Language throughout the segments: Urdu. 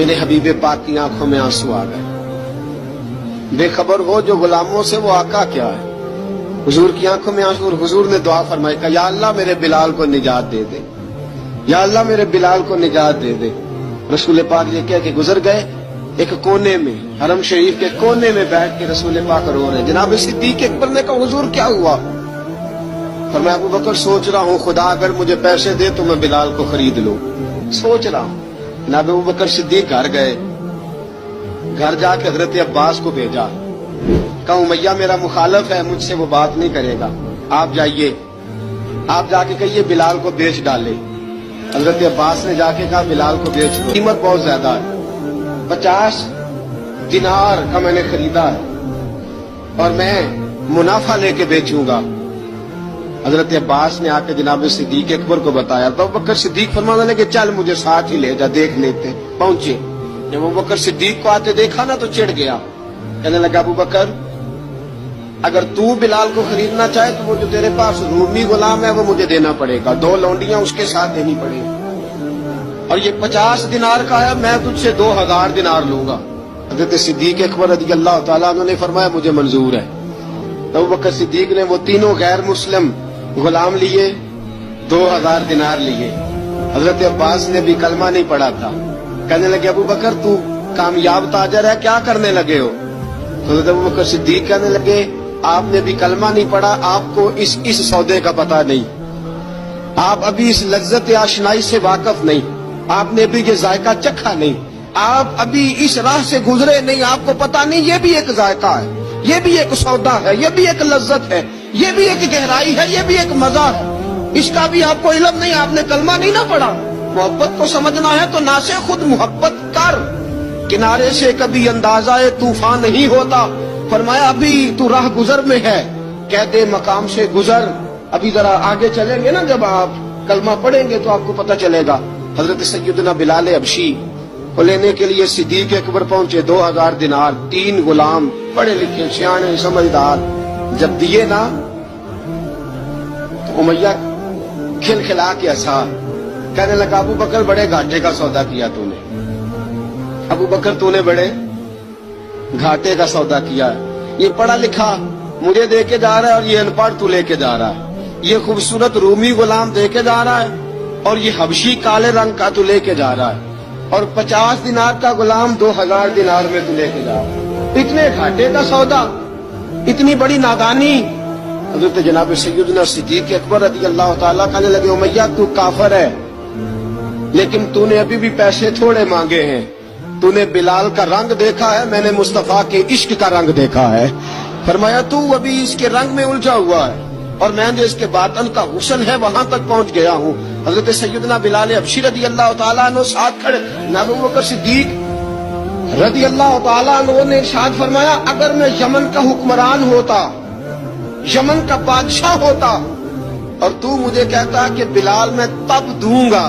میرے حبیب پاک کی آنکھوں میں آنسو آ گئے. بے خبر ہو جو غلاموں سے وہ آقا کیا ہے. حضور کی آنکھوں میں آنسو اور حضور نے دعا فرمائی کہ یا اللہ میرے بلال کو نجات دے دے, یا اللہ میرے بلال کو نجات دے دے. رسول پاک یہ کہہ کے گزر گئے. ایک کونے میں حرم شریف کے کونے میں بیٹھ کے رسول پاک رو رہے. جناب صدیق اکبر نے کہا حضور کیا ہوا؟ فرمایا ابو بکر سوچ رہا ہوں خدا اگر مجھے پیسے دے تو میں بلال کو خرید لوں, سوچ رہا ہوں. جناب ابو بکر صدیق گھر گئے. گھر جا کے حضرت عباس کو بھیجا, کہا امیہ میرا مخالف ہے, مجھ سے وہ بات نہیں کرے گا, آپ جائیے, آپ جا کے کہیے بلال کو بیچ ڈالے. حضرت عباس نے جا کے کہا بلال کو بیچ دو, قیمت بہت زیادہ ہے, 50 دینار کا میں نے خریدا ہے اور میں منافع لے کے بیچوں گا. حضرت عباس نے آ کے جناب صدیق اکبر کو بتایا تو ابو بکر صدیق فرمانے لگے چل مجھے ساتھ ہی لے جا, دیکھ لیتے. پہنچے, جب ابو بکر صدیق کو آتے دیکھا نا تو چڑ گیا. کہنے لگا ابو بکر اگر تو بلال کو خریدنا چاہے تو وہ جو تیرے پاس رومی غلام ہے وہ مجھے دینا پڑے گا, 2 لونڈیاں اس کے ساتھ دینی پڑے گی, اور یہ 50 دینار کا ہے, میں تجھ سے 2000 دینار لوں گا. حضرت صدیق اکبر رضی اللہ تعالیٰ عنہ نے فرمایا مجھے منظور ہے. ابو بکر صدیق نے وہ تینوں غیر مسلم غلام لیے, 2000 دینار لیے. حضرت عباس نے بھی کلمہ نہیں پڑھا تھا. کہنے لگے ابو بکر تو کامیاب تاجر ہے, کیا کرنے لگے ہو؟ تو حضرت ابو بکر صدیق کہنے لگے آپ نے بھی کلمہ نہیں پڑھا, آپ کو اس سودے کا پتہ نہیں, آپ ابھی اس لذت آشنائی سے واقف نہیں, آپ نے بھی یہ ذائقہ چکھا نہیں, آپ ابھی اس راہ سے گزرے نہیں, آپ کو پتہ نہیں یہ بھی ایک ذائقہ ہے, یہ بھی ایک سودا ہے, یہ بھی ایک لذت ہے, یہ بھی ایک گہرائی ہے, یہ بھی ایک مزہ ہے, اس کا بھی آپ کو علم نہیں, آپ نے کلمہ نہیں نہ پڑھا. محبت کو سمجھنا ہے تو نہ سے خود محبت کر, کنارے سے کبھی اندازہ طوفان نہیں ہوتا. فرمایا ابھی تو راہ گزر میں ہے, کہہ دے مقام سے گزر, ابھی ذرا آگے چلیں گے نا, جب آپ کلمہ پڑھیں گے تو آپ کو پتہ چلے گا. حضرت سیدنا بلال حبشی کو لینے کے لیے صدیق اکبر پہنچے, 2000 دینار, 3 غلام پڑھے لکھے سیانے سمجھدار. جب دیے نا تو امیہ کھلکھلا کے ہنسا, کہنے لگا ابو بکر بڑے گھاٹے کا سودا کیا تو نے, ابو بکر تو نے بڑے گھاٹے کا سودا کیا ہے. یہ پڑھا لکھا مجھے دے کے جا رہا ہے اور یہ ان پڑھ تو لے کے جا رہا ہے, یہ خوبصورت رومی غلام دے کے جا رہا ہے اور یہ حبشی کالے رنگ کا تو لے کے جا رہا ہے, اور 50 دینار کا غلام 2000 دینار میں تو لے کے جا رہا ہے. اتنے گھاٹے کا سودا, اتنی بڑی نادانی. حضرت جناب سیدنا صدیق اکبر رضی اللہ تعالیٰ کہنے لگے امیہ تو کافر ہے, لیکن تو نے ابھی بھی پیسے تھوڑے مانگے ہیں, تو نے بلال کا رنگ دیکھا ہے, میں نے مصطفیٰ کے عشق کا رنگ دیکھا ہے. فرمایا تو ابھی اس کے رنگ میں الجھا ہوا ہے, اور میں جو اس کے باطن کا حسن ہے وہاں تک پہنچ گیا ہوں. حضرت سیدنا بلال حبشی رضی اللہ تعالیٰ عنہ ساتھ کھڑے. ابو بکر صدیق رضی اللہ تعالیٰ عنہ نے ارشاد فرمایا اگر میں یمن کا حکمران ہوتا, یمن کا بادشاہ ہوتا, اور تو مجھے کہتا کہ بلال میں تب دوں گا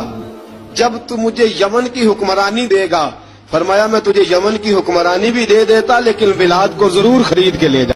جب تو مجھے یمن کی حکمرانی دے گا, فرمایا میں تجھے یمن کی حکمرانی بھی دے دیتا لیکن بلاد کو ضرور خرید کے لے جا.